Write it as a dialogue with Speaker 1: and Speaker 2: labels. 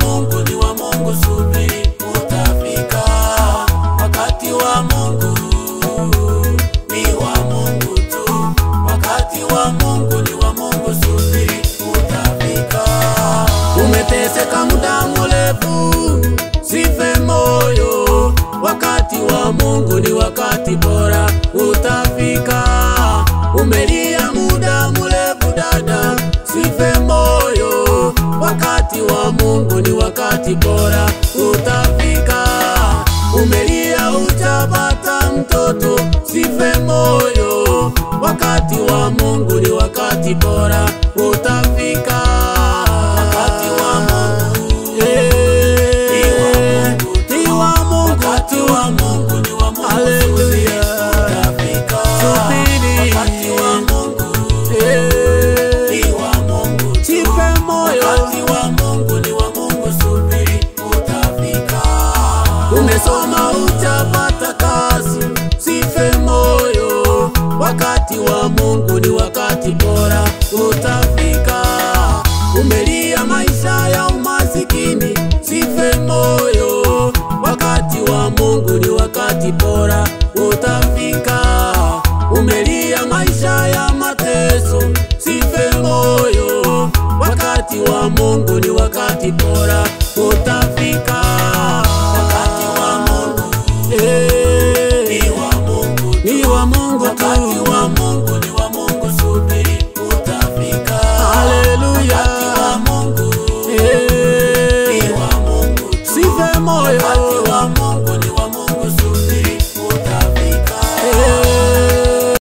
Speaker 1: Mungu ni wa Mungu, subiri utafika. Wakati wa Mungu ni wa Mungu tu. Wakati wa Mungu ni wa Mungu, subiri utafika. Umeteseka muda mrefu, sife moyo. Wakati wa Mungu ni wakati bora, utafika. Umelia muda mrefu dada, sife moyo. Wakati wa Mungu ni wakati bora, utafika. Umelia utapata mtoto, sife moyo. Wakati wa Mungu ni wakati bora, utafika. Wakati wa Mungu ni wa Mungu, wakati wa Mungu ni wa Mungu, haleluya, utafika. Wakati wa Mungu ni wa Mungu, sife moyo. Wakati wa Mungu ni wa Mungu, subiri utafika. Umesoma utapata kazi, sife moyo. Wakati wa Mungu ni wakati bora, utafika. Umelia maisha ya umasikini, sife moyo. Wakati wa Mungu ni wakati bora, utafika. Umelia maisha ya mateso, sife moyo. Wakati wa Mungu ni wakati bora, utafika.